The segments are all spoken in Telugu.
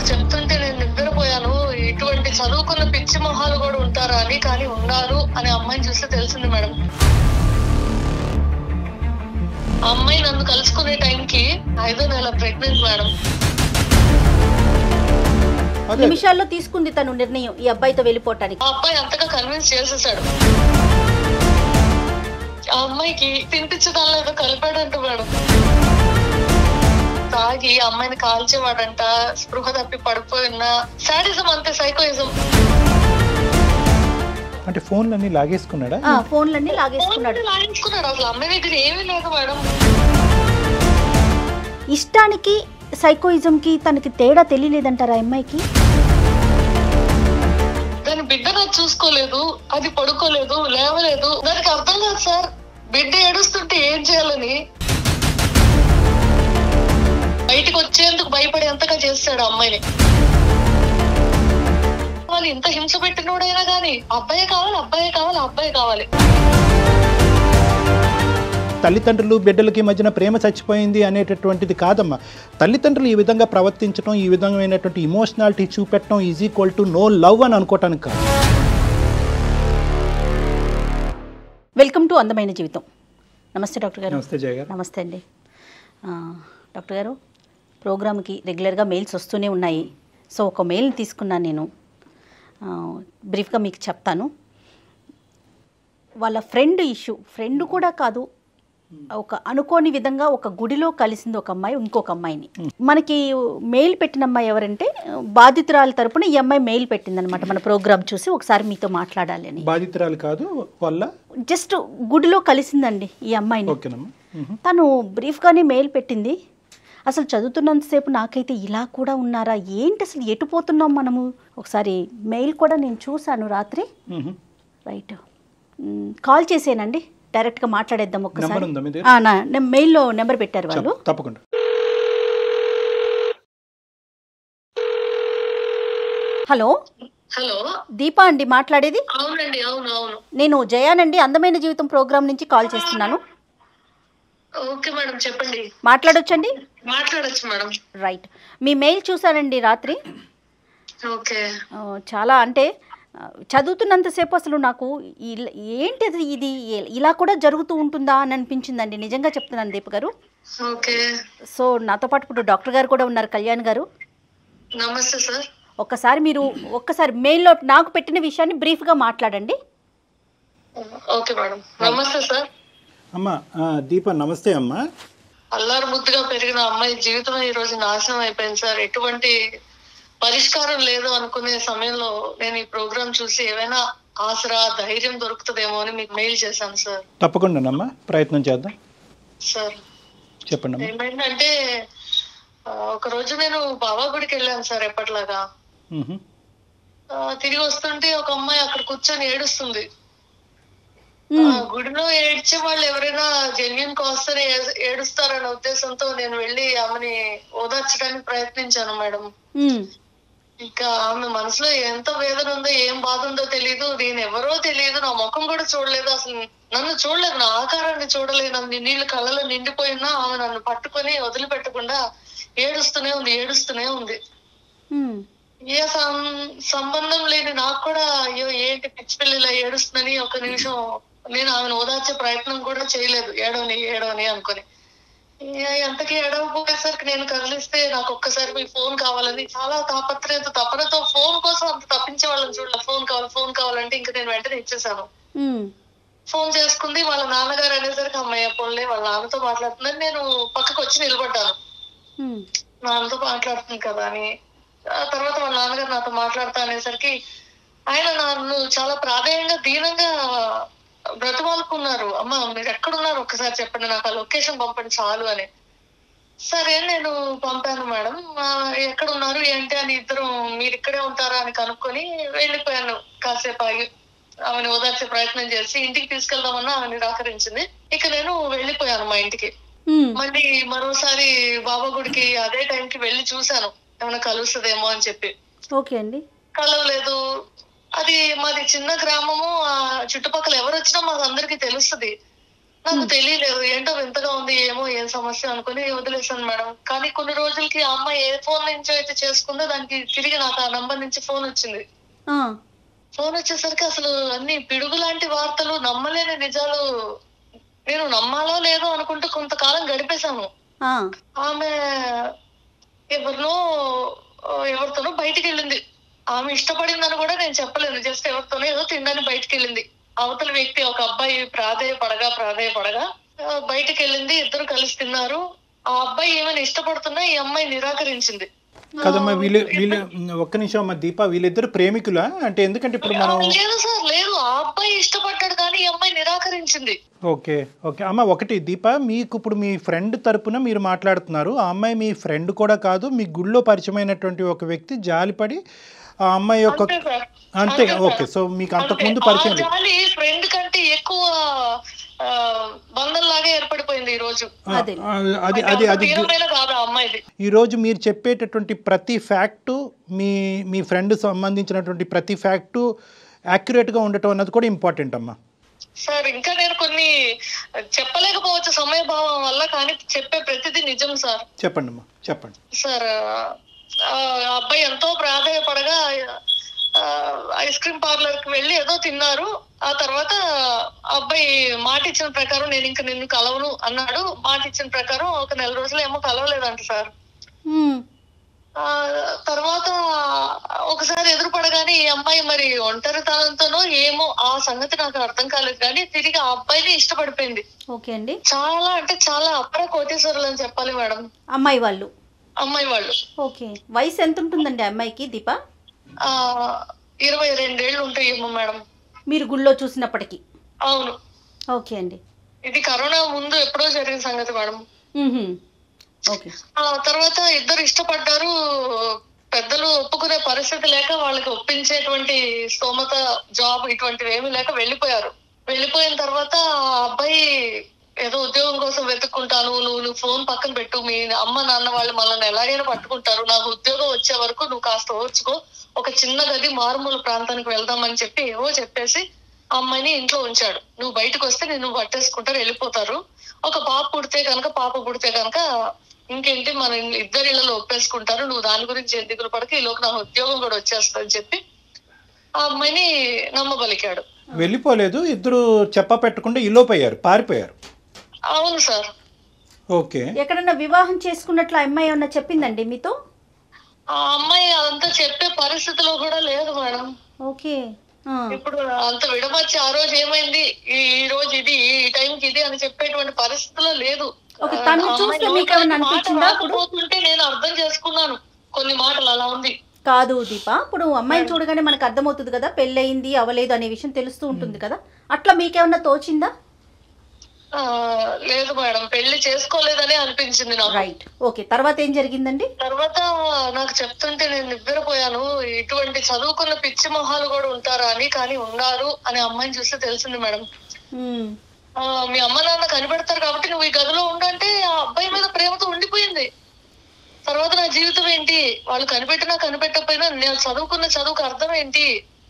నాకు చెప్తుంటే నేను నిద్రపోయాను. ఇటువంటి చదువుకున్న పిచ్చి మొహాలు కూడా ఉంటారా అని, కానీ ఉన్నారు అని అమ్మాయిని చూస్తే తెలిసింది మేడం. ఆ అమ్మాయి నన్ను కలుసుకునే టైంకి 5వ నెల ప్రెగ్నెంట్ మేడం. నిమిషాల్లో తీసుకుంది తను నిర్ణయం ఈ అబ్బాయితో వెళ్ళిపోవటానికి. ఆ అబ్బాయి అంతగా కన్విన్స్ చేసేసాడు. ఆ అమ్మాయికి తినిపించడాల్లో ఏదో కలిపాడంట మేడం. తాగి అమ్మాయిని కాల్చేవాడంట, స్పృహ తప్పి పడిపోయిన సాడిజం, అంతే సైకోయిజం. అంటే ఫోన్లన్నీ లాగేసుకున్నాడా? ఫోన్లన్నీ లాగేసుకున్నాడు. అసలు అమ్మాయి దగ్గర ఏమీ లేదు మేడం. ఇష్టానికి సైకోయిజం కి తనకి తేడా తెలియలేదంటారా అమ్మాయికి? దాని బిడ్డగా చూసుకోలేదు, అది పడుకోలేదు, లేవలేదు. దానికి అర్థం కాదు సార్, బిడ్డ ఏడుస్తుంటే ఏం చేయాలని. బయటకు వచ్చేందుకు భయపడేంతగా చేస్తాడు అమ్మాయిని. వాళ్ళు ఇంత హింస పెట్టినోడైనా కానీ అబ్బాయే కావాలి, అబ్బాయే కావాలి, అబ్బాయి కావాలి. తల్లిదండ్రులు బిడ్డలకి మధ్యన ప్రేమ చచ్చిపోయింది అనేటటువంటిది కాదమ్మా. తల్లిదండ్రులు ఈ విధంగా ప్రవర్తించడం, ఈ విధమైనటువంటి ఇమోషనాలిటీ చూపెట్టడం is equal to no love అని అనుకోవటానికి కాదు. వెల్కమ్ టు అందమైన జీవితం. నమస్తే డాక్టర్ గారు. నమస్తే జయ గారు. నమస్తే అండి. డాక్టర్ గారు, ప్రోగ్రామ్కి రెగ్యులర్గా మెయిల్స్ వస్తూనే ఉన్నాయి. సో ఒక మెయిల్ని తీసుకున్నాను నేను. బ్రీఫ్గా మీకు చెప్తాను. వాళ్ళ ఫ్రెండ్ కూడా కాదు, ఒక అనుకోని విధంగా ఒక గుడిలో కలిసింది ఒక అమ్మాయి ఇంకొక అమ్మాయిని. మనకి మెయిల్ పెట్టిన అమ్మాయి ఎవరంటే బాధితురాల తరపున ఈ అమ్మాయి మెయిల్ పెట్టిందనమాట. మన ప్రోగ్రామ్ చూసి ఒకసారి మీతో మాట్లాడాలి అని. బాధితురాలు కాదు, వాళ్ళ జస్ట్ గుడిలో కలిసిందండి ఈ అమ్మాయిని. తను బ్రీఫ్గానే మెయిల్ పెట్టింది. అసలు చదువుతున్నంతసేపు నాకైతే ఇలా కూడా ఉన్నారా ఏంటి, అసలు ఎటు పోతున్నాం మనము. ఒకసారి మెయిల్ కూడా నేను చూశాను రాత్రి. రైట్, కాల్ చేసేనండి, డైరెక్ట్గా మాట్లాడేద్దాం ఒక్కసారి. మెయిల్లో నెంబర్ పెట్టారు వాళ్ళు. తప్పకుండా. హలో, దీపా అండి మాట్లాడేది? అవునండి. అవును. నేను జయానండి, అందమైన జీవితం ప్రోగ్రామ్ నుంచి కాల్ చేస్తున్నాను. ఓకే మేడం, చెప్పండి. మాట్లాడొచ్చండి? మాట్లాడొచ్చు మేడం. రైట్, మీ మెయిల్ చూసానండి రాత్రి. ఓకే. చాలా అంటే చదువుతున్నంతసేపు అసలు నాకు ఏంటిది ఇది ఇలా కూడా జరుగుతూ ఉంటుందా అని అనిపించిందండి. నిజంగా చెప్తున్నాను దీప గారు. ఓకే. సో నాతో పాటు ఇప్పుడు డాక్టర్ గారు కూడా ఉన్నారు, కళ్యాణ్ గారు. నమస్తే సార్. ఒక్కసారి మెయిల్లో నాకు పెట్టిన విషయాన్ని బ్రీఫ్గా మాట్లాడండి. Okay madam. నమస్తే సార్. అమ్మా దీప, నమస్తే అమ్మా. అల్లారు ముద్దుగా పెరిగిన అమ్మాయి జీవితం ఈ రోజు నాశనం అయిపోయింది సార్. ఎటువంటి పరిష్కారం లేదు అనుకునే సమయంలో నేను ఈ ప్రోగ్రామ్ చూసి ఏమైనా ఆసరా, ధైర్యం దొరుకుతుందేమో అని మీకు మెయిల్ చేశాను సార్. తప్పకుండానమ్మా, ప్రయత్నం చేద్దాం సార్. చెప్పండి. ఏమైందంటే ఒక రోజు నేను బాబా గుడికి వెళ్ళాను సార్ ఎప్పటిలాగా. తిరిగి వస్తుంటే ఒక అమ్మాయి అక్కడ కూర్చొని ఏడుస్తుంది. గుడిలో ఏడ్చే వాళ్ళు ఎవరైనా జెన్యున్ కాస్ట్ ఏడుస్తారనే ఉద్దేశంతో నేను వెళ్ళి ఆమెని ఓదార్చడానికి ప్రయత్నించాను మేడం. ఇంకా ఆమె మనసులో ఎంత వేదన ఉందో, ఏం బాధ ఉందో తెలియదు. నేను ఎవరో తెలియదు, నా ముఖం కూడా చూడలేదు, అసలు నన్ను చూడలేదు, నా ఆకారాన్ని చూడలేదు. నన్ను నీళ్ళు కళ్ళలో నిండిపోయినా ఆమె నన్ను పట్టుకొని వదిలిపెట్టకుండా ఏడుస్తూనే ఉంది. ఏ సంబంధం లేని నాకు కూడా అయ్యో ఏంటి పిచ్చి పిల్లలా ఏడుస్తుందని ఒక నిమిషం నేను ఆమెను ఓదార్చే ప్రయత్నం కూడా చేయలేదు. ఏడవని అనుకుని ఎంతకీ ఏడవపోయేసరికి నేను కదిలిస్తే నాకు ఒక్కసారి మీ ఫోన్ కావాలని చాలా తాపత్రయంతో, తపనతో ఫోన్ కోసం అంత తప్పించే వాళ్ళని చూడలే. ఫోన్ కావాలంటే ఇంకా నేను వెంటనే ఇచ్చేసాను. ఫోన్ చేసుకుంది. వాళ్ళ నాన్నగారు అనేసరికి అమ్మాయి పోన్లే వాళ్ళ నాన్నతో మాట్లాడుతుందని నేను పక్కకు వచ్చి నిలబడ్డాను. నాన్నతో మాట్లాడుతుంది కదా అని. ఆ తర్వాత వాళ్ళ నాన్నగారు నాతో మాట్లాడతా అనేసరికి ఆయన నన్ను చాలా ప్రాధాన్యంగా దీనంగా బ్రతమాలుకున్నారు. అమ్మ మీరు ఎక్కడున్నారు ఒక్కసారి చెప్పండి, నాకు ఆ లొకేషన్ పంపండి చాలు అని. సరే నేను పంపాను మేడం. ఎక్కడ ఉన్నారు ఏంటి అని ఇద్దరు మీరు ఇక్కడే ఉంటారా అని కనుక్కొని వెళ్ళిపోయాను. కాసేపు ఆగి ఆమెను ఓదార్చే ప్రయత్నం చేసి ఇంటికి తీసుకెళ్దామన్నా ఆమె నిరాకరించింది. ఇక నేను వెళ్ళిపోయాను మా ఇంటికి. మళ్ళీ మరోసారి బాబా గుడికి అదే టైంకి వెళ్ళి చూశాను ఏమైనా కలుస్తుందేమో అని చెప్పి. ఓకే అండి. కలవలేదు. అది మాది చిన్న గ్రామము, ఆ చుట్టుపక్కల ఎవరు వచ్చినా మాకు అందరికి తెలుస్తుంది. నాకు తెలియలేదు, ఏంటో వింతగా ఉంది, ఏమో ఏం సమస్య అనుకుని వదిలేసాను మేడం. కానీ కొన్ని రోజులకి ఆ అమ్మాయి ఏ ఫోన్ నుంచి అయితే చేసుకుందో దానికి తిరిగి నాకు ఆ నంబర్ నుంచి ఫోన్ వచ్చింది. ఫోన్ వచ్చేసరికి అసలు అన్ని పిడుగు లాంటి వార్తలు, నమ్మలేని నిజాలు. నేను నమ్మాలో లేదో అనుకుంటూ కొంతకాలం గడిపేశాను. ఆమె ఎవరితోనో బయటికి వెళ్ళింది. ఆమె ఇష్టపడిందని కూడా నేను చెప్పలేను. జస్ట్ ఎవరితోనో ఏదో తినడానికి బయటికి వెళ్ళింది. అవతల వ్యక్తి ఒక అబ్బాయి ప్రాధేయపడగా బయటికి వెళ్ళింది. ఇద్దరు కలిసి తిన్నారు. ఆ అబ్బాయి ఏమైనా ఇష్టపడుతున్నా ఈ అమ్మాయి నిరాకరించింది. కదమ్మా, వీళ్ళు ఒక్క నిమిషం అమ్మా దీప, వీళ్ళిద్దరు ప్రేమికులా అంటే? ఎందుకంటే ఇప్పుడు మనం లేదు సార్, లేదు, ఆ అబ్బాయి ఇష్టపడ్డాడు కానీ ఈ అమ్మాయి నిరాకరించింది. ఓకే అమ్మ, ఒకటి దీప, మీకు ఇప్పుడు మీ ఫ్రెండ్ తరపున మీరు మాట్లాడుతున్నారు. ఆ అమ్మాయి మీ ఫ్రెండ్ కూడా కాదు, మీ గుళ్ళో పరిచయమైనటువంటి ఒక వ్యక్తి జాలిపడి ఆ అమ్మాయి యొక్క అంతే. ఓకే, సో మీకు అంతకుముందు పరిచయం ఫ్రెండ్ కంటే ఎక్కువ బంధంలాగా ఏర్పడిపోయింది ఈ రోజు. ఈ రోజు మీరు చెప్పేటటువంటి ప్రతి ఫ్యాక్టు, మీ ఫ్రెండ్ సంబంధించినటువంటి ప్రతి ఫ్యాక్టు యాక్యురేట్ గా ఉండటం అన్నది కూడా ఇంపార్టెంట్ అమ్మా. సార్ ఇంకా నేను కొన్ని చెప్పలేకపోవచ్చు సమయభావం వల్ల, కానీ చెప్పే ప్రతిదీ నిజం సార్. చెప్పండి అమ్మా, చెప్పండి సార్. అబ్బాయి ఎంతో ప్రాధాయపడగా ఐస్ క్రీమ్ పార్లర్ కి వెళ్ళి ఏదో తిన్నారు. ఆ తర్వాత అబ్బాయి మాట ఇచ్చిన ప్రకారం నేను ఇంకా నిన్ను కలవను అన్నాడు. మాట ఇచ్చిన ప్రకారం ఒక 4 రోజులు ఏమో కలవలేదంట సార్. తర్వాత ఒకసారి ఎదురుపడగానే ఈ అమ్మాయి మరి ఒంటరితనంతోనో ఏమో ఆ సంగతి నాకు అర్థం కాలేదు, కానీ తిరిగి ఆ అబ్బాయిని ఇష్టపడిపోయింది. ఓకే అండి. చాలా అంటే చాలా అపర కోటీశ్వరులు అని చెప్పాలి మేడం అమ్మాయి వాళ్ళు. ఓకే, వయసు ఎంత ఉంటుందండి అమ్మాయికి దీప? 22 ఏళ్ళు ఉంటాయేమో మేడం మీరు గుళ్ళో చూసినప్పటికీ. అవును. ఓకే అండి. ఇది కరోనా ముందు ఎప్పుడో జరిగిన సంగతి మేడం. ఓకే. ఆ తర్వాత ఇద్దరు ఇష్టపడ్డారు. పెద్దలు ఒప్పుకునే పరిస్థితి లేక వాళ్ళకి ఒప్పించేటువంటి స్తోమత, జాబ్ ఇటువంటివి ఏమీ లేక వెళ్ళిపోయారు. వెళ్ళిపోయిన తర్వాత ఆ అబ్బాయి ఏదో ఉద్యోగం కోసం వెతుక్కుంటాను, నువ్వు ఫోన్ పక్కన పెట్టు, మీ అమ్మ నాన్న వాళ్ళు మనల్ని ఎలాగైనా పట్టుకుంటారు, నాకు ఉద్యోగం వచ్చే వరకు నువ్వు కాస్త ఓర్చుకో, ఒక చిన్న గది మారుమూల ప్రాంతానికి వెళ్దామని చెప్పి ఏవో చెప్పేసి ఆ అమ్మాయిని ఇంట్లో ఉంచాడు. నువ్వు బయటకు వస్తే నిన్ను పట్టేసుకుంటారు, వెళ్ళిపోతారు. ఒక పాప పుడితే కనుక ఇంకేంటి మన ఇద్దరి ఇళ్లలో ఒప్పేసుకుంటారు, నువ్వు దాని గురించి ఎందుకులు పడక, ఈలోకి నా ఉద్యోగం కూడా వచ్చేస్తుందని చెప్పి ఆ అమ్మాయిని నమ్మబలికాడు. వెళ్ళిపోలేదు, ఇద్దరు చెప్ప పెట్టకుండా ఇల్లోపోయారు, పారిపోయారు. అవును సార్. ఓకే. ఎక్కడన్నా వివాహం చేసుకున్నట్లు అమ్మాయి ఏమన్నా చెప్పిందండి మీతో? ఆ అమ్మాయి అదంతా చెప్పే పరిస్థితిలో కూడా లేదు మేడం. ఓకే. ఇప్పుడు అంత విడమర్చి ఆ రోజు ఏమైంది, ఈ రోజు ఇది, ఈ టైంకి ఇది అని చెప్పేటువంటి పరిస్థితిలో లేదు. పోతుంటే నేను అర్థం చేసుకున్నాను కొన్ని మాటలు, అలా ఉంది. కాదు దీప, ఇప్పుడు అమ్మాయిని చూడగానే మనకు అర్థమవుతుంది కదా, పెళ్ళయింది అవలేదు అనే విషయం తెలుస్తూ ఉంటుంది కదా, అట్లా మీకేమన్నా తోచిందా? లేదు మేడం, పెళ్లి చేసుకోలేదనే అనిపించింది నాకు. రైట్. ఓకే, తర్వాత ఏం జరిగిందండి? తర్వాత నాకు చెప్తుంటే నేను నివ్వెరపోయాను. ఇటువంటి చదువుకున్న పిచ్చి మొహాలు కూడా ఉంటారా అని, కానీ ఉన్నారు అని అమ్మాయిని చూస్తే తెలిసింది మేడం. మీ అమ్మ నాన్న కనిపెడతారు కాబట్టి నువ్వు ఈ గదిలో ఉండంటే ఆ అబ్బాయి మీద ప్రేమతో ఉండిపోయింది. తర్వాత నా జీవితం ఏంటి, వాళ్ళు కనిపెట్టకపోయినా నేను చదువుకున్న చదువుకు అర్థం ఏంటి,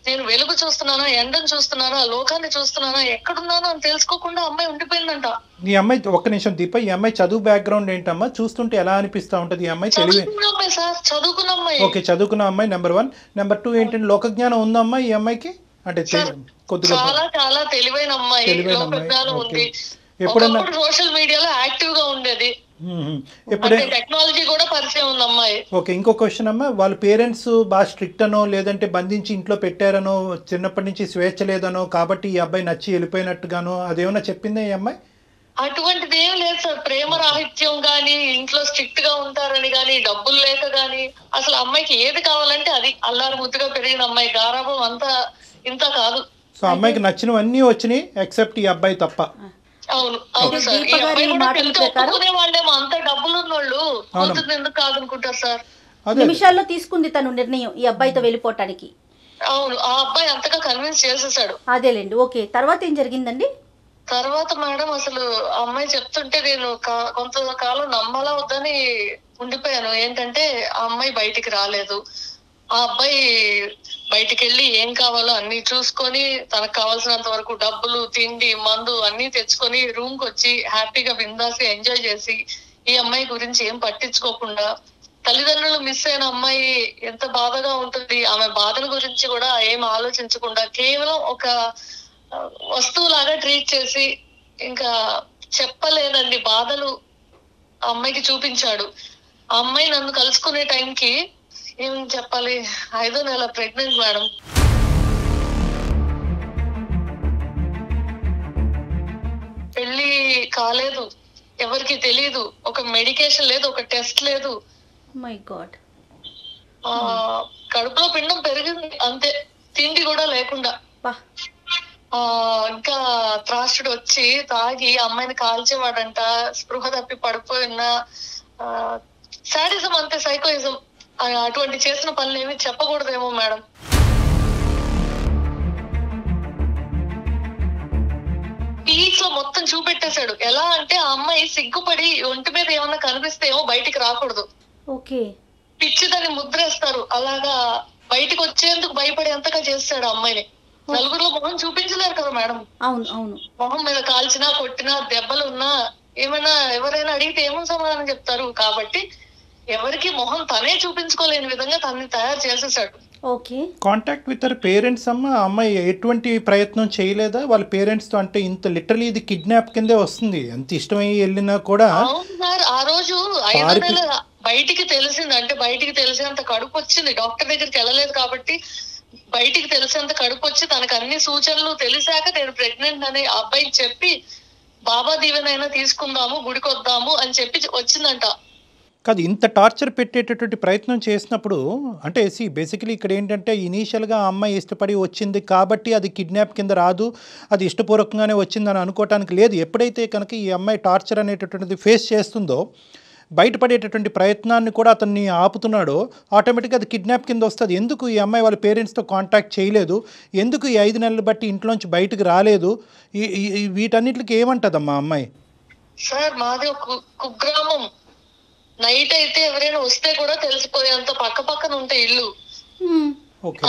నేను వెలుగు చూస్తున్నానా, ఎండను చూస్తున్నానా, లోకాన్ని చూస్తున్నానా, ఎక్కడున్నానో అని తెలుసుకోకుండా అమ్మాయి ఉండిపోయిందంట. ఈ అమ్మాయి ఒక్క నిమిషం దీప, ఈ అమ్మాయి చదువు బ్యాక్గ్రౌండ్ ఏంటమ్మా? చూస్తుంటే ఎలా అనిపిస్తా ఉంటది? ఈ అమ్మాయి అమ్మాయి సార్, చదువుకున్న అమ్మాయి. ఓకే, చదువుకున్న అమ్మాయి నెంబర్ 1. నెంబర్ 2 ఏంటంటే లోకజ్ఞానం ఉందమ్మా ఈ అమ్మాయికి? అంటే చాలా చాలా తెలివైన అమ్మాయి, లోకజ్ఞానం ఉంది. ఎప్పుడన్నా సోషల్ మీడియాలో యాక్టివ్ గా ఉండేది, టెక్నాలజీ కూడా పరిచయం ఉంది అమ్మాయి. ఓకే, ఇంకో క్వశ్చన్ అమ్మా, వాళ్ళ పేరెంట్స్ బాగా స్ట్రిక్ట్ అనో లేదంటే బంధించి ఇంట్లో పెట్టారనో, చిన్నప్పటి నుంచి స్వేచ్ఛ లేదనో కాబట్టి ఈ అబ్బాయి నచ్చి వెళ్ళిపోయినట్టుగానో అదేమన్నా చెప్పిందా ఈ అమ్మాయి? అటువంటిది ఏం లేదు సార్. ప్రేమ రాహిత్యం గానీ, ఇంట్లో స్ట్రిక్ట్ గా ఉంటారని గానీ, డబ్బులు లేక గానీ, అసలు అమ్మాయికి ఏది కావాలంటే అది. అల్లారు ముద్దుగా పెరిగిన అమ్మాయి, గారాబం అంతా ఇంత కాదు. సో అమ్మాయికి నచ్చినవన్నీ వచ్చినాయి ఎక్సెప్ట్ ఈ అబ్బాయి తప్ప. అవును అవును సార్. ఈ అబ్బాయి కూడా ఒప్పుకునే వాళ్ళేమో, అంత డబ్బులు ఉన్నోళ్ళు కూతురు ఎందుకు కాదనుకుంటారు సార్. నిమిషాల్లో తీసుకుంది తను నిర్ణయం ఈ అబ్బాయితో వెళ్ళిపోవటానికి. అవును, ఆ అబ్బాయి అంతగా కన్విన్స్ చేసేసాడు. అదేలేండి. ఓకే, తర్వాత ఏం జరిగిందండి? తర్వాత మేడం అసలు అమ్మాయి చెప్తుంటే నేను కొంతకాలం నమ్మాలా వద్దని ఉండిపోయాను. ఏంటంటే ఆ అమ్మాయి బయటికి రాలేదు, ఆ అబ్బాయి బయటికి వెళ్ళి ఏం కావాలో అన్ని చూసుకొని తనకు కావాల్సినంత వరకు డబ్బులు, తిండి, మందు అన్ని తెచ్చుకొని రూమ్ కి వచ్చి హ్యాపీగా బిందాస్ ఎంజాయ్ చేసి ఈ అమ్మాయి గురించి ఏం పట్టించుకోకుండా, తల్లిదండ్రులు మిస్ అయిన అమ్మాయి ఎంత బాధగా ఉంటుంది, ఆమె బాధల గురించి కూడా ఏం ఆలోచించకుండా కేవలం ఒక వస్తువులాగా ట్రీట్ చేసి ఇంకా చెప్పలేదండి బాధలు ఆ అమ్మాయికి చూపించాడు. ఆ అమ్మాయి నన్ను కలుసుకునే టైంకి ఏం చెప్పాలి, 5వ నెల ప్రెగ్నెంట్ మేడం. పెళ్లి కాలేదు, ఎవరికి తెలీదు, ఒక మెడికేషన్ లేదు, ఒక టెస్ట్ లేదు. My God. కడుపులో పిండం పెరిగింది అంతే, తిండి కూడా లేకుండా. ఇంకా త్రాసుడు వచ్చి తాగి అమ్మాయిని కాల్చేవాడంట, స్పృహ తప్పి పడిపోయిన సాడిజం అంతే, సైకోయిజం. అటువంటి చేసిన పనులు ఏమి చెప్పకూడదేమో మేడం. పీక్స్ లో మొత్తం చూపెట్టేశాడు. ఎలా అంటే ఆ అమ్మాయి సిగ్గుపడి ఒంటి మీద ఏమన్నా కనిపిస్తే ఏమో బయటికి రాకూడదు, పిచ్చి దాన్ని ముద్రేస్తారు, అలాగా బయటికి వచ్చేందుకు భయపడేంతగా చేస్తాడు ఆ అమ్మాయిని. నలుగురిలో మొహం చూపించలేరు కదా మేడం. అవును అవును. మొహం మీద కాల్చినా కొట్టినా దెబ్బలున్నా ఏమైనా ఎవరైనా అడిగితే ఏమో సమాధానం చెప్తారు. కాబట్టి ఎవరికి మొహం తనే చూపించుకోలేని విధంగా తనని తయారు చేసేసాడు. కాంటాక్ట్ విత్ హర్ పేరెంట్స్ అమ్మ, అమ్మాయి ఎటువంటి ప్రయత్నం చేయలేదా వాళ్ళ పేరెంట్స్ తో? అంటే ఇంత లిటరలీ ఇది కిడ్నాప్ కిందే వస్తుంది, అంత ఇష్టమై వెళ్ళినా కూడా. అవును సార్, ఆ రోజు 5వ నెల బయటికి తెలిసింది, అంటే బయటికి తెలిసేంత కడుపు వచ్చింది. డాక్టర్ దగ్గరికి వెళ్ళలేదు కాబట్టి బయటికి తెలిసేంత కడుపు వచ్చి తనకు అన్ని సూచనలు తెలిసాక నేను ప్రెగ్నెంట్ అని అబ్బాయికి చెప్పి బాబా దీవెనైనా తీసుకుందాము, గుడికొద్దాము అని చెప్పి వచ్చిందంట. కాదు, ఇంత టార్చర్ పెట్టేటటువంటి ప్రయత్నం చేసినప్పుడు అంటే బేసికలీ ఇక్కడ ఏంటంటే ఇనీషియల్గా ఆ అమ్మాయి ఇష్టపడి వచ్చింది కాబట్టి అది కిడ్నాప్ కింద రాదు, అది ఇష్టపూర్వకంగానే వచ్చిందని అనుకోవటానికి లేదు. ఎప్పుడైతే కనుక ఈ అమ్మాయి టార్చర్ అనేటటువంటిది ఫేస్ చేస్తుందో, బయటపడేటటువంటి ప్రయత్నాన్ని కూడా అతన్ని ఆపుతున్నాడో, ఆటోమేటిక్గా అది కిడ్నాప్ కింద వస్తుంది. ఎందుకు ఈ అమ్మాయి వాళ్ళ పేరెంట్స్తో కాంటాక్ట్ చేయలేదు, ఎందుకు ఈ 5 నెలలు బట్టి ఇంట్లోంచి బయటకు రాలేదు, వీటన్నిటికి ఏమంటదమ్మా అమ్మాయి? సార్ మాది ఒక కుగ్రామం, నైట్ అయితే ఎవరైనా వస్తే కూడా తెలిసిపోయేంత పక్క పక్కన ఉంటే ఇల్లు.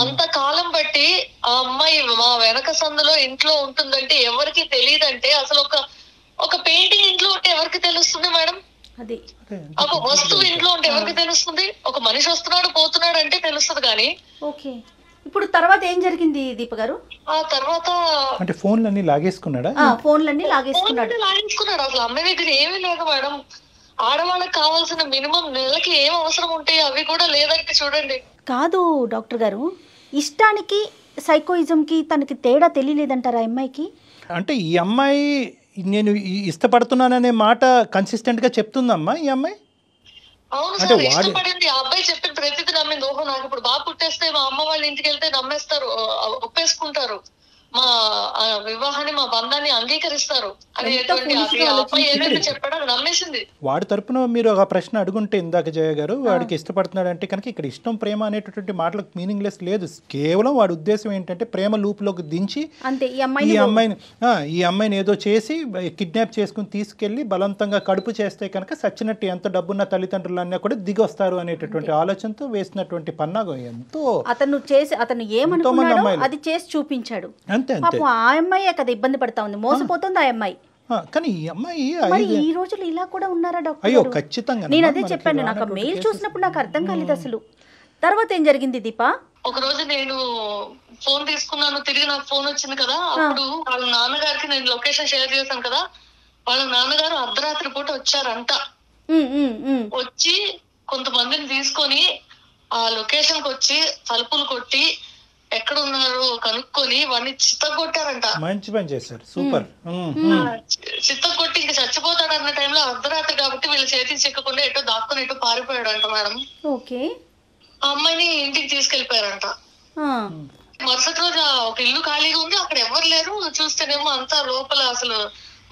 అంత కాలం బట్టి ఆ అమ్మాయి మా వెనక సందులో ఇంట్లో ఉంటుందంటే ఎవరికి తెలియదంటే, అసలు ఒక పెయింటింగ్ ఇంట్లో ఉంటే ఎవరికి తెలుస్తుంది మేడం? ఒక వస్తువు ఇంట్లో ఉంటే ఎవరికి తెలుస్తుంది? ఒక మనిషి వస్తున్నాడు పోతున్నాడు అంటే తెలుస్తుంది. కానీ ఇప్పుడు తర్వాత ఏం జరిగింది దీప గారు? ఆ తర్వాత అంటే ఫోన్లన్నీ లాగేసుకున్నాడా? ఫోన్లన్నీ లాగేసుకున్నాడు. అసలు అమ్మాయి దగ్గర ఏమీ లేదు మేడం. ఆడవాళ్ళకి కావాల్సిన మినిమం నెలకి ఏం అవసరం ఉంటాయి అవి కూడా లేదంటే చూడండి. కాదు డాక్టర్ గారు, ఇష్టానికి సైకోయిజంకి తనకి తేడా తెలియలేదంటారా అమ్మాయికి? అంటే ఈ అమ్మాయి నేను ఇష్టపడుతున్నాననే మాట కన్సిస్టెంట్ గా చెప్తుందమ్మా ఈ అమ్మాయి. అవును సార్, ఇష్టపడింది. ఆ అబ్బాయి చెప్పిన ప్రతిదీ నమ్మింది. ఓహో నాకు ఇప్పుడు బాగా పుట్టేస్తే మా అమ్మ వాళ్ళ ఇంటికి వెళ్తే నమ్మేస్తారు, ఒప్పేసుకుంటారు, మా వివాహాన్ని మా బంధాన్ని అంగీకరిస్తారు అనేటువంటి అబ్బాయి ఏదైతే చెప్పాడో అది నమ్మేసింది. వాడి తరపున మీరు ఒక ప్రశ్న అడుగుంటే ఇందాక జయ గారు, వాడికి ఇష్టపడుతున్నాడు అంటే కనుక ఇక్కడ ఇష్టం ప్రేమ అనేటటువంటి మాటలకు మీనింగ్లెస్ లేదు. కేవలం వాడి ఉద్దేశం ఏంటంటే ప్రేమ లూప్లోకి దించి ఈ అమ్మాయిని ఏదో చేసి కిడ్నాప్ చేసుకుని తీసుకెళ్లి బలవంతంగా కడుపు చేస్తే కనుక సచ్చినట్టు ఎంత డబ్బున్న తల్లిదండ్రులన్నా కూడా దిగొస్తారు అనేటటువంటి ఆలోచనతో వేసినటువంటి పన్నాగం. ఎంతో అతను ఏమనుకున్నాడో అది చేసి చూపించాడు. ఆ అమ్మాయి కదా ఇబ్బంది పడతా ఉంది, మోసపోతుంది ఆ అమ్మాయి. కానీ ఈ అమ్మాయి ఈ రోజులు ఇలా కూడా ఉన్నారా డాక్టర్? అయ్యో ఖచ్చితంగా. నేను అదే చెప్పాను, నాకు మెయిల్ చూసినప్పుడు నాకు అర్థం కాలేదు అసలు. తర్వాత ఏం జరిగింది దీప? ఒక రోజు నేను ఫోన్ తీసుకున్నాను, తిరిగి నాకు ఫోన్ వచ్చింది కదా, అప్పుడు వాళ్ళ నాన్నగారికి నేను లొకేషన్ షేర్ చేశాను కదా, వాళ్ళ నాన్నగారు అర్ధరాత్రి పూట వచ్చారంట. వచ్చి కొంతమందిని తీసుకొని ఆ లొకేషన్ కి వచ్చి తలుపులు కొట్టి ఎక్కడ ఉన్నారు కనుక్కొని వాడిని చిత్తగొట్టారంట. మంచి పని చేశారు, సూపర్. చిత్తగొట్టి ఇంక చచ్చిపోతాడు అన్న టైంలో అర్ధరాత్రి కాబట్టి వీళ్ళ చేతికి చిక్కకుండా ఎటో దాక్కుని ఎటో పారిపోయాడంట మేడం. ఆ అమ్మాయిని ఇంటికి తీసుకెళ్లిపోయారంట. మరుసటి రోజు ఒక ఇల్లు ఖాళీగా ఉంది, అక్కడ ఎవరు లేరు. చూస్తేనేమో అంతా లోపల అసలు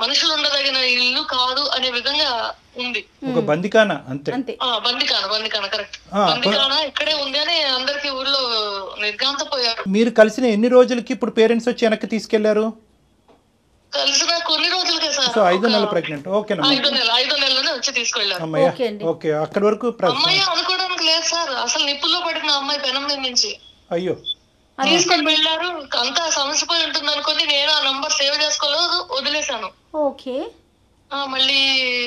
మనుషులు ఉండదగిన ఇల్లు కాదు అనే విధంగా ఉంది. ఒక బందికాన అంతే. బందికాన కరెక్ట్, బందికాన ఇక్కడే ఉంది అని అందరికి ఊర్లో నిర్గాంతపోయారు. మీరు కలిసిన ఎన్ని రోజులకి ఇప్పుడు పేరెంట్స్ వచ్చి వెనక్కి తీసుకెళ్లారు? కలిసిన కొన్ని రోజులకే సార్. 5 నెలలు ప్రెగ్నెంట్. ఓకేనా? 5 నెలలోనే వచ్చి తీసుకెళ్లారు. ఓకే, అక్కడ వరకు అమ్మాయి అనుకోవడానికి లేదు సార్. అసలు నిప్పుల్లో పడిన అమ్మాయి పెనం మీద నుంచి అయ్యో తీసుకొని వెళ్ళారు. అంతా సమస్య పోయి ఉంటుంది అనుకుని నేను ఆ నంబర్ సేవ్ చేసుకోలేదు, వదిలేశాను. ఓకే. మళ్ళీ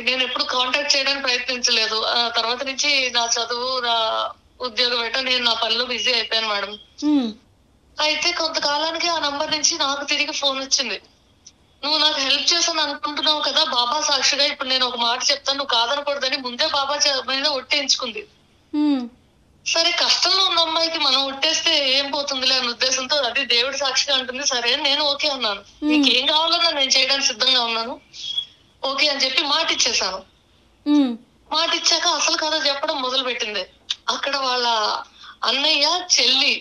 నేను ఎప్పుడు కాంటాక్ట్ చేయడానికి ప్రయత్నించలేదు. తర్వాత నుంచి నా చదువు, నా ఉద్యోగం ఏంటో నేను నా పనిలో బిజీ అయిపోయాను మేడం. అయితే కొంతకాలానికి ఆ నంబర్ నుంచి నాకు తిరిగి ఫోన్ వచ్చింది. నువ్వు నాకు హెల్ప్ చేశాను అనుకుంటున్నావు కదా, బాబా సాక్షిగా ఇప్పుడు నేను ఒక మాట చెప్తాను, నువ్వు కాదనకూడదని ముందే బాబా మీద ఒట్టేయించుకుంది. సరే కష్టంలో ఉన్న అమ్మాయికి మనం ఒట్టేస్తే ఏం పోతుందిలే అనే ఉద్దేశంతో, అది దేవుడి సాక్షిగా అంటుంది, సరే నేను ఓకే అన్నాను. నీకేం కావాలన్నా నేను చేయడానికి సిద్ధంగా ఉన్నాను, ఓకే అని చెప్పి మాట ఇచ్చేసాను. మాట ఇచ్చాక అసలు కథ చెప్పడం మొదలు పెట్టింది. అక్కడ వాళ్ళ అన్నయ్య, చెల్లి,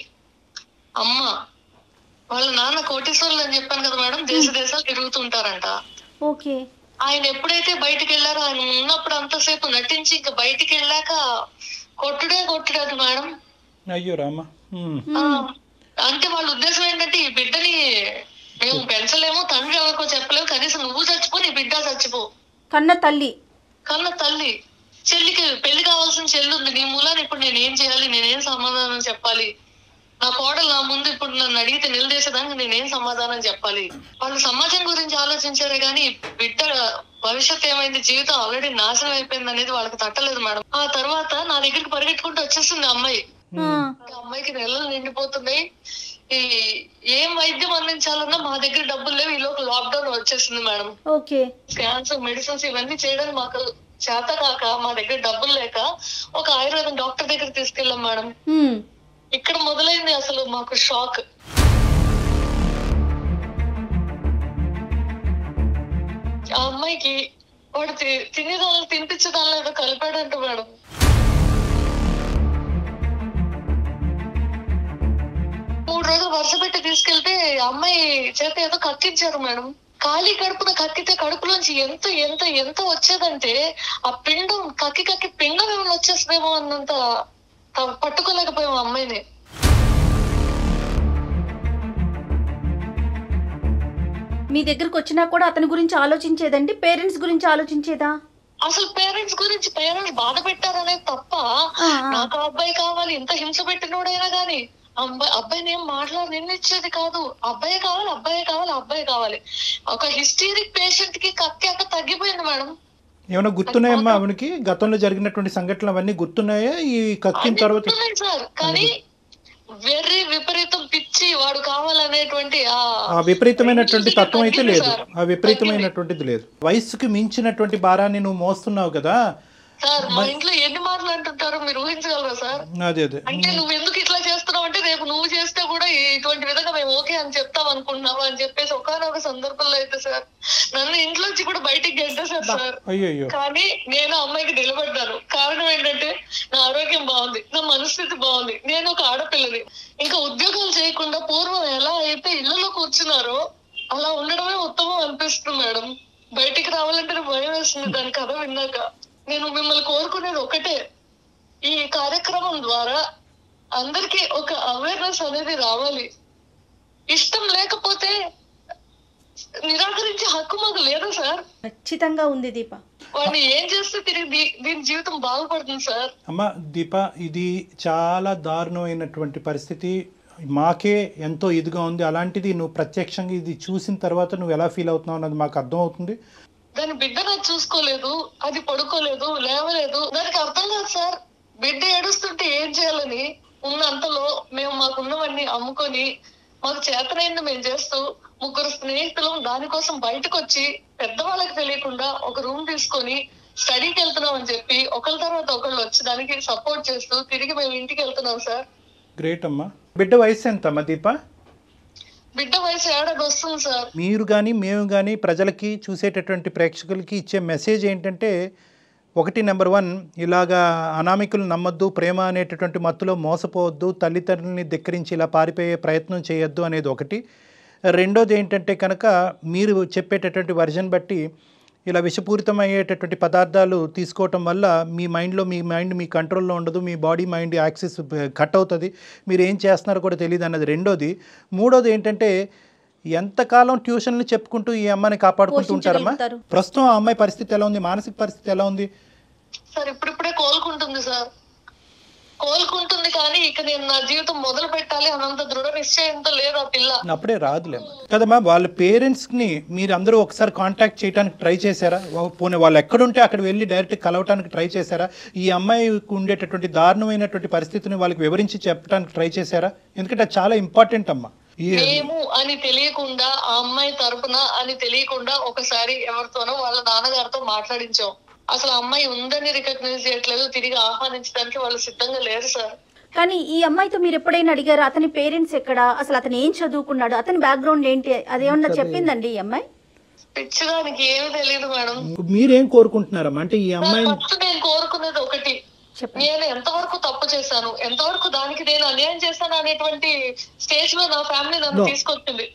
అమ్మ, వాళ్ళ నాన్న కోటీశ్వరులు అని చెప్పాను కదా మేడం, దేశాలు తిరుగుతుంటారంట. ఓకే. ఆయన ఎప్పుడైతే బయటికి వెళ్ళారో, ఆయన ఉన్నప్పుడు అంతసేపు నటించి ఇంకా బయటికి వెళ్ళాక కొట్టుడే మేడం. అయ్యో రామా. అంటే వాళ్ళ ఉద్దేశం ఏంటంటే, ఈ బిడ్డని మేము పెంచలేము, తండ్రి ఎవరికో చెప్పలేము, కనీసం నువ్వు చచ్చిపో, నీ బిడ్డ చచ్చిపో. కన్న తల్లి చెల్లికి పెళ్లి కావాల్సిన చెల్లి ఉంది, నీ మూలాన్ని ఇప్పుడు నేనేం చేయాలి, నేనేం సమాధానం చెప్పాలి, నా కోడలు నా ముందు ఇప్పుడు నన్ను అడిగితే నిలదీసేదానికి నేనేం సమాధానం చెప్పాలి. వాళ్ళు సమాజం గురించి ఆలోచించారే గానీ బిడ్డ భవిష్యత్ ఏమైంది, జీవితం ఆల్రెడీ నాశనం అయిపోయింది అనేది వాళ్ళకి తట్టలేదు మేడం. ఆ తర్వాత నా దగ్గరికి పరిగెట్టుకుంటూ వచ్చేసింది అమ్మాయి. అమ్మాయికి నెలలు నిండిపోతున్నాయి, ఈ ఏం వైద్యం అందించాలన్నా మా దగ్గర డబ్బులు లేవు, ఈలోపు లాక్డౌన్ వచ్చేసింది మేడం. స్కాన్స్, మెడిసిన్స్ ఇవన్నీ చేయడానికి మాకు చేత కాక, మా దగ్గర డబ్బులు లేక ఒక ఆయుర్వేదం డాక్టర్ దగ్గర తీసుకెళ్ళాం మేడం. ఇక్కడ మొదలైంది అసలు మాకు షాక్. ఆ అమ్మాయికి వాడు తినేదాన్ని తినిపించేదాన్ని ఏదో కలిపాడంట మేడం. మూడు రోజులు వరుస పెట్టి తీసుకెళ్తే అమ్మాయి చేత ఏదో కక్కించారు మేడం. ఖాళీ కడుపున కక్కితే కడుపులోంచి ఎంత ఎంత ఎంత వచ్చేదంటే, ఆ పిండం కక్కి పిండం ఏమైనా వచ్చేస్తుందేమో అన్నంత పట్టుకోలేకపోయాం అమ్మాయిని. మీ దగ్గరకు వచ్చినా కూడా అతని గురించి ఆలోచించేదండి, పేరెంట్స్ గురించి ఆలోచించేదా? అసలు పేరెంట్స్ బాధ పెట్టారనేది తప్ప, నాకు అబ్బాయి కావాలి, ఇంత హింస పెట్టినోడైనా గానీ అబ్బాయిని ఏం నిన్నిచ్చేది కాదు. అబ్బాయి కావాలి. ఒక హిస్టీరిక్ పేషెంట్ కి కక్కాక తగ్గిపోయింది మేడం. ఏమైనా గుర్తున్నాయమ్మా ఆవిడకి గతంలో జరిగినటువంటి సంఘటనలు అవన్నీ గుర్తున్నాయా ఈ కక్కిన తర్వాత? సార్, కానీ వెర్రి విపరీతం పిచ్చి వాడు కావాలనేటువంటి ఆ విపరీతమైనటువంటి తత్వం అయితే లేదు, ఆ విపరీతమైనటువంటిది లేదు. వయసుకి మించినటువంటి భారాన్ని నువ్వు మోస్తున్నావు కదా సార్. మా ఇంట్లో ఎన్ని మాట్లాడుతుంటారో మీరు ఊహించగలరా సార్? అదే అంటే నువ్వు ఎందుకు ఇట్లా చేస్తున్నావు అంటే, రేపు నువ్వు చేస్తే కూడా ఇటువంటి విధంగా మేము ఓకే అని చెప్తాం అనుకుంటున్నావు అని చెప్పేసి ఒకనొక సందర్భంలో అయితే సార్ నన్ను ఇంట్లోంచి కూడా బయటికి గెంటేశారు సార్. కానీ నేను అమ్మాయికి నిలబడ్డాను. కారణం ఏంటంటే, నా ఆరోగ్యం బాగుంది, నా మనస్థితి బాగుంది, నేను ఒక ఆడపిల్లని. ఇంకా ఉద్యోగాలు చేయకుండా పూర్వం ఎలా అయితే ఇళ్లలో కూర్చున్నారో అలా ఉండడమే ఉత్తమం అనిపిస్తుంది మేడం. బయటికి రావాలంటే భయం వేస్తుంది దాని కథ విన్నాక. నేను మిమ్మల్ని కోరుకునేది ఒకటే, ఈ కార్యక్రమం ద్వారా అందరికీ ఒక అవేర్నెస్ అనేది రావాలి. ఇష్టం లేకపోతే నిరాకరించే హక్కు మాకు లేదు సార్. ఖచ్చితంగా ఉంది దీప. వాడిని ఏం చేస్తే తిరిగి దీని జీవితం బాగుపడుతుంది సార్. అమ్మ దీప, ఇది చాలా దారుణమైనటువంటి పరిస్థితి, మాకే ఎంతో ఇదిగా ఉంది. అలాంటిది నువ్వు ప్రత్యక్షంగా ఇది చూసిన తర్వాత నువ్వు ఎలా ఫీల్ అవుతున్నావు అన్నది మాకు అర్థం అవుతుంది. దాని బిడ్డ నాకు చూసుకోలేదు, అది పడుకోలేదు, లేవలేదు, దానికి అర్థం కాదు సార్. బిడ్డ ఏడుస్తుంటే ఏం చేయాలని ఉన్నంతలో మేము మాకున్నవన్నీ అమ్ముకొని మాకు చేతనైంది మేము చేస్తూ ముగ్గురు స్నేహితులు దానికోసం బయటకు వచ్చి పెద్దవాళ్ళకి తెలియకుండా ఒక రూమ్ తీసుకొని స్టడీకి వెళ్తున్నాం అని చెప్పి ఒకళ్ళ తర్వాత ఒకళ్ళు వచ్చి దానికి సపోర్ట్ చేస్తూ తిరిగి మేము ఇంటికి వెళ్తున్నాం సార్. గ్రేట్ అమ్మా. బిడ్డ వయసు ఎంత అమ్మా దీప? బిడ్డ వయసు 7 వస్తుంది సార్. మీరు కానీ మేము కానీ ప్రజలకి, చూసేటటువంటి ప్రేక్షకులకి ఇచ్చే మెసేజ్ ఏంటంటే, ఒకటి నెంబర్ 1, ఇలాగా అనామికులు నమ్మొద్దు, ప్రేమ అనేటటువంటి మత్తులో మోసపోవద్దు, తల్లిదండ్రులని ధిక్కరించి ఇలా పారిపోయే ప్రయత్నం చేయొద్దు అనేది ఒకటి. రెండోది ఏంటంటే కనుక, మీరు చెప్పేటటువంటి వర్జన్ బట్టి ఇలా విషపూరితమయ్యేటటువంటి పదార్థాలు తీసుకోవటం వల్ల మీ మైండ్ మీ కంట్రోల్లో ఉండదు, మీ బాడీ మైండ్ యాక్సెస్ కట్ అవుతుంది, మీరు ఏం చేస్తున్నారో కూడా తెలియదు అన్నది రెండోది. మూడోది ఏంటంటే, ఎంతకాలం ట్యూషన్లు చెప్పుకుంటూ ఈ అమ్మాయిని కాపాడుకుంటూ ఉంటారమ్మా? ప్రస్తుతం ఆ అమ్మాయి పరిస్థితి ఎలా ఉంది, మానసిక పరిస్థితి ఎలా ఉంది? సార్ ఇప్పుడిప్పుడే కోలుకుంటుంది సార్. కోలుకుంటుంది, కానీ ఇక నేను నా జీవితం మొదలు పెట్టాలి అన్నంత దృఢ నిశ్చయంతో లేదు ఆ పిల్ల. అప్పుడే రాదులేమో కదమ్మా. వాళ్ళ పేరెంట్స్ ని మీరు అందరూ ఒకసారి కాంటాక్ట్ చేయడానికి ట్రై చేశారా? పోనీ వాళ్ళు ఎక్కడుంటే అక్కడ వెళ్ళి డైరెక్ట్ కలవటానికి ట్రై చేశారా? ఈ అమ్మాయికి ఉండేటటువంటి దారుణమైనటువంటి పరిస్థితిని వాళ్ళకి వివరించి చెప్పడానికి ట్రై చేశారా? ఎందుకంటే అది చాలా ఇంపార్టెంట్ అమ్మా. మేము అని తెలియకుండా, ఆ అమ్మాయి తరపున అని తెలియకుండా ఒకసారి ఎవరితోనో వాళ్ళ నాన్నగారితో మాట్లాడించాం. అసలు అమ్మాయి ఉందని రికగ్నైజ్ చేయట్లేదు, తిరిగి ఆహ్వానించడానికి వాళ్ళు సిద్ధంగా లేరు సార్. కానీ ఈ అమ్మాయితో మీరు ఎప్పుడైనా అడిగారా అతని పేరెంట్స్ ఎక్కడ, అసలు అతను ఏం చదువుకున్నాడు, అతని బ్యాక్గ్రౌండ్ ఏంటి, అదేమన్నా చెప్పిందండి ఈ అమ్మాయి? పిచ్చిదానికి ఏమీ తెలియదు మేడం. మీరేం కోరుకుంటున్నారమ్మా? అంటే ఈ అమ్మాయి నేను కోరుకునేది ఒకటి, నేను ఎంతవరకు తప్పు చేశాను, ఎంతవరకు దానికి నేను అన్యాయం చేశాను అనేటువంటి స్టేజ్ లో నా ఫ్యామిలీ నన్ను తీసుకొచ్చింది.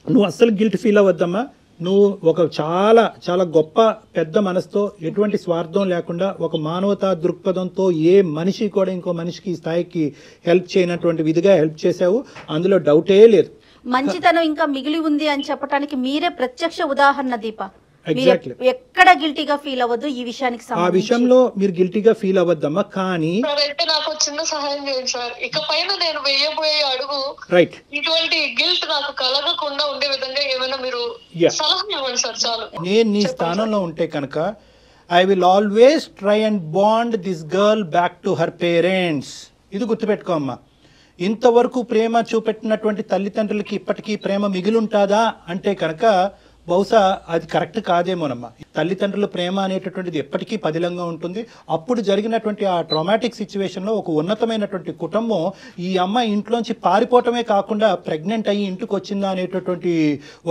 నువ్వు అస్సలు గిల్ట్ ఫీల్ అవ్వద్దమ్మా. నువ్వు ఒక చాలా చాలా గొప్ప పెద్ద మనసుతో, ఎటువంటి స్వార్థం లేకుండా, ఒక మానవతా దృక్పథంతో ఏ మనిషి కూడా ఇంకో మనిషికి ఈ స్థాయికి హెల్ప్ చేయనటువంటి విధిగా హెల్ప్ చేసావు, అందులో డౌటే లేదు. మంచితనం ఇంకా మిగిలి ఉంది అని చెప్పడానికి మీరే ప్రత్యక్ష ఉదాహరణ దీప. ఎగ్జాక్ట్లీ. ఎక్కడ గిల్టీగా ఫీల్ అవ్వద్దు ఈ విషయానికి. ఆ విషయంలో మీరు గిల్టీగా ఫీల్ అవ్వద్దమ్మా. కానీ అయితే నాకు చిన్న సహాయం చేయండి సార్. ఇక పైన నేను వేయబోయే అడుగు రైట్, ఇటువంటి గిల్ట్ నాకు కలగకుండా ఉండే విధంగా ఏమైనా మీరు సలహా ఇవ్వండి సార్. చాలు. నేను నీ స్థానంలో ఉంటే కనుక I will always try and bond this girl back to her parents. ఇది గుర్తుపెట్టుకో అమ్మా. ఇంతవరకు ప్రేమ చూపెట్టినటువంటి తల్లిదండ్రులకి ఇప్పటికీ ప్రేమ మిగిలుంటాదా అంటే కనుక బహుశా అది కరెక్ట్ కాదేమోనమ్మా. తల్లిదండ్రుల ప్రేమ అనేటటువంటిది ఎప్పటికీ పదిలంగా ఉంటుంది. అప్పుడు జరిగినటువంటి ఆ ట్రామాటిక్ సిచ్యువేషన్లో ఒక ఉన్నతమైనటువంటి కుటుంబం ఈ అమ్మాయి ఇంట్లోంచి పారిపోవటమే కాకుండా ప్రెగ్నెంట్ అయ్యి ఇంటికి వచ్చిందా అనేటటువంటి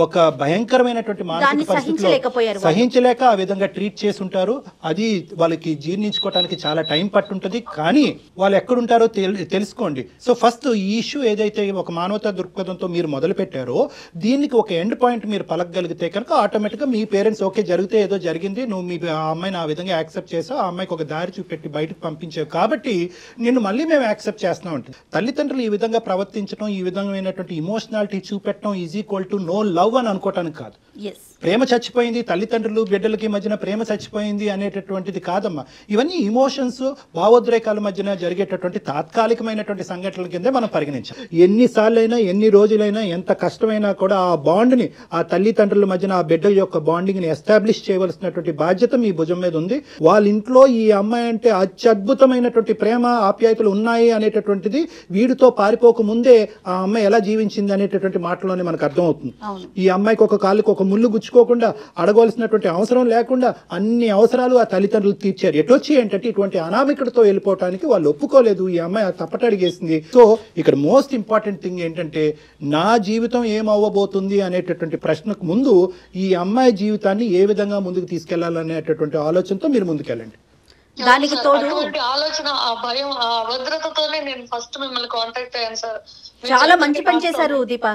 ఒక భయంకరమైనటువంటి మానసిక పరిస్థితిలో సహించలేక ఆ విధంగా ట్రీట్ చేసి ఉంటారు. అది వాళ్ళకి జీర్ణించుకోవడానికి చాలా టైం పట్టుంటుంది. కానీ వాళ్ళు ఎక్కడుంటారో తెలుసుకోండి. సో ఫస్ట్ ఈ ఇష్యూ ఏదైతే ఒక మానవతా దృక్పథంతో మీరు మొదలు పెట్టారో దీనికి ఒక ఎండ్ పాయింట్ మీరు పలకగలిగితే కనుక ఆటోమేటిక్గా మీ పేరెంట్స్ ఓకే జరిగితే ఏదో జరిగింది, నువ్వు మీ ఆ అమ్మాయిని ఆ విధంగా యాక్సెప్ట్ చేసావు, ఆ అమ్మాయికి ఒక దారి చూపెట్టి బయటకు పంపించావు కాబట్టి నిన్ను మళ్ళీ మేము యాక్సెప్ట్ చేస్తున్నాం ఉంటుంది. తల్లిదండ్రులు ఈ విధంగా ప్రవర్తించడం, ఈ విధమైనటువంటి ఇమోషనాలిటీ చూపెట్టడం is equal to no love అని అనుకోవటానికి కాదు. ప్రేమ చచ్చిపోయింది, తల్లిదండ్రులు బిడ్డలకి మధ్యన ప్రేమ చచ్చిపోయింది అనేటటువంటిది కాదమ్మా. ఇవన్నీ ఇమోషన్స్, భావోద్రేకాల మధ్యన జరిగేటటువంటి తాత్కాలికమైనటువంటి సంఘటనల కిందే మనం పరిగణించాలి. ఎన్నిసార్లైనా, ఎన్ని రోజులైనా, ఎంత కష్టమైనా కూడా ఆ బాండ్ని, ఆ తల్లిదండ్రుల మధ్యన ఆ బిడ్డ యొక్క బాండింగ్ని ఎస్టాబ్లిష్ చేయవలసినటువంటి బాధ్యత మీ భుజం మీద ఉంది. వాళ్ళ ఇంట్లో ఈ అమ్మాయి అంటే అత్యద్భుతమైనటువంటి ప్రేమ, ఆప్యాయతలు ఉన్నాయి అనేటటువంటిది వీడితో పారిపోక ముందే ఆ అమ్మాయి ఎలా జీవించింది అనేటటువంటి మాటలోనే మనకు అర్థమవుతుంది. ఈ అమ్మాయికి ఒక కాలుకి ఒక ముళ్ళు గుచ్చుకోకుండా, అడగవలసినటువంటి అవసరం లేకుండా అన్ని అవసరాలు ఆ తల్లిదండ్రులు తీర్చారు. ఎటొచ్చి ఏంటంటే ఇటువంటి అనామికుడితో వెళ్ళిపోవటానికి వాళ్ళు ఒప్పుకోలేదు. ఈ అమ్మాయి తప్పటడిగేసింది. సో ఇక్కడ మోస్ట్ ఇంపార్టెంట్ థింగ్ ఏంటంటే నా జీవితం ఏమవ్వబోతుంది అనేటటువంటి ప్రశ్నకు ముందు ఈ అమ్మాయి జీవితాన్ని ఏ విధంగా ముందుకు తీసుకెళ్లాలనేటటువంటి ఆలోచనతో మీరు ముందుకెళ్ళండి. దానికి తోడు ఆలోచన, ఆ భయం, ఆ అభద్రతతోనే నేను ఫస్ట్ మిమ్మల్ని కాంటాక్ట్ అయ్యాను సార్. చాలా మంచి పని చేశారు దీప,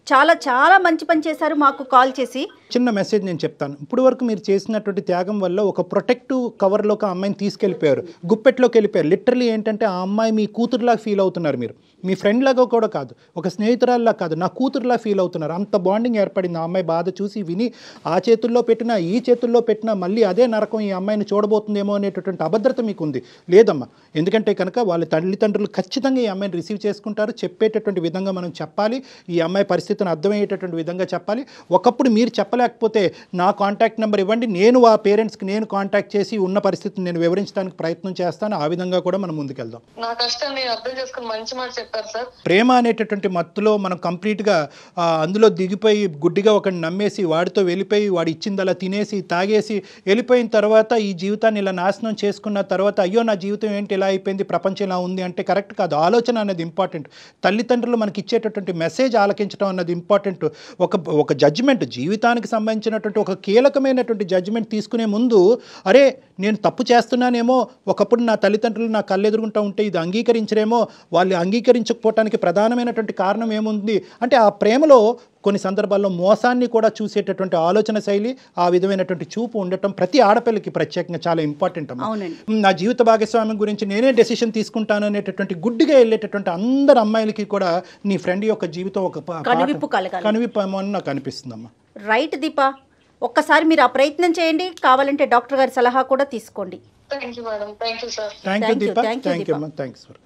చాలా చాలా మంచి పని చేశారు. మాకు కాల్ చేసి చిన్న మెసేజ్ నేను చెప్తాను. ఇప్పుడు వరకు మీరు చేసినటువంటి త్యాగం వల్ల ఒక ప్రొటెక్టివ్ కవర్లోకి ఆ అమ్మాయిని తీసుకెళ్ళిపోయారు, గుప్పెట్లోకి వెళ్ళిపోయారు. లిటరలీ ఏంటంటే ఆ అమ్మాయి మీ కూతురులాగా ఫీల్ అవుతున్నారు. మీరు మీ ఫ్రెండ్ లాగా కూడా కాదు, ఒక స్నేహితురాల్లా కాదు, నా కూతురులా ఫీల్ అవుతున్నారు. అంత బాండింగ్ ఏర్పడింది. ఆ అమ్మాయి బాధ చూసి విని ఆ చేతుల్లో పెట్టినా ఈ చేతుల్లో పెట్టినా మళ్ళీ అదే నరకం ఈ అమ్మాయిని చూడబోతుందేమో అనేటటువంటి అభద్రత మీకు ఉంది. లేదమ్మా, ఎందుకంటే కనుక వాళ్ళ తల్లిదండ్రులు ఖచ్చితంగా ఈ అమ్మాయిని రిసీవ్ చేసుకుంటారు. చెప్పేటటువంటి విధంగా మనం చెప్పాలి, ఈ అమ్మాయి పరిస్థితిని అర్థమయ్యేటటువంటి విధంగా చెప్పాలి. ఒకప్పుడు మీరు చెప్పలేకపోతే నా కాంటాక్ట్ నెంబర్ ఇవ్వండి, నేను ఆ పేరెంట్స్కి నేను కాంటాక్ట్ చేసి ఉన్న పరిస్థితిని నేను వివరించడానికి ప్రయత్నం చేస్తాను. ఆ విధంగా కూడా మనం ముందుకెళ్దాం. నా కష్టాన్ని అర్థం చేసుకుని మంచి మాట చెప్పారు సార్. ప్రేమ అనేటటువంటి మత్తులో మనం కంప్లీట్గా అందులో దిగిపోయి గుడ్డిగా ఒకరిని నమ్మేసి వాడితో వెళ్ళిపోయి వాడు ఇచ్చింది అలా తినేసి తాగేసి వెళ్ళిపోయిన తర్వాత ఈ జీవితాన్ని ఇలా నాశనం చేసుకున్న తర్వాత అయ్యో నా జీవితం ఏంటి ఇలా అయిపోయింది, ప్రపంచం ఇలా ఉంది అంటే కరెక్ట్ కాదు. ఆలోచన అనేది ఇంపార్టెంట్. తల్లిదండ్రులు మనకి ఇచ్చేటటువంటి మెసేజ్ ఆలకించడం అన్నది ఇంపార్టెంట్. ఒక జడ్జిమెంట్, జీవితానికి సంబంధించినటువంటి ఒక కీలకమైనటువంటి జడ్జిమెంట్ తీసుకునే ముందు అరే నేను తప్పు చేస్తున్నానేమో, ఒకప్పుడు నా తల్లిదండ్రులు నా కళ్ళెదురుగుంటూ ఉంటే ఇది అంగీకరించరేమో, వాళ్ళు అంగీకరించకపోవటానికి ప్రధానమైనటువంటి కారణం ఏముంది అంటే ఆ ప్రేమలో కొన్ని సందర్భాల్లో మోసాన్ని కూడా చూసేటటువంటి ఆలోచన శైలి, ఆ విధమైనటువంటి చూపు ఉండటం ప్రతి ఆడపిల్లకి ప్రత్యేకంగా చాలా ఇంపార్టెంట్ అమ్మా. నా జీవిత భాగస్వామ్యం గురించి నేనే డెసిషన్ తీసుకుంటాను అనేటటువంటి గుడ్డిగా వెళ్ళేటటువంటి అందరు అమ్మాయిలకి కూడా నీ ఫ్రెండ్ యొక్క జీవితం ఒక కనువిప్పు ఏమో అని నాకు అనిపిస్తుందమ్మా. రైట్ దీప, ఒక్కసారి మీరు ఆ ప్రయత్నం చేయండి, కావాలంటే డాక్టర్ గారి సలహా కూడా తీసుకోండి. Thank you madam. Thank you sir. Thank you Deepa. Thank you అమ్మా. Thanks for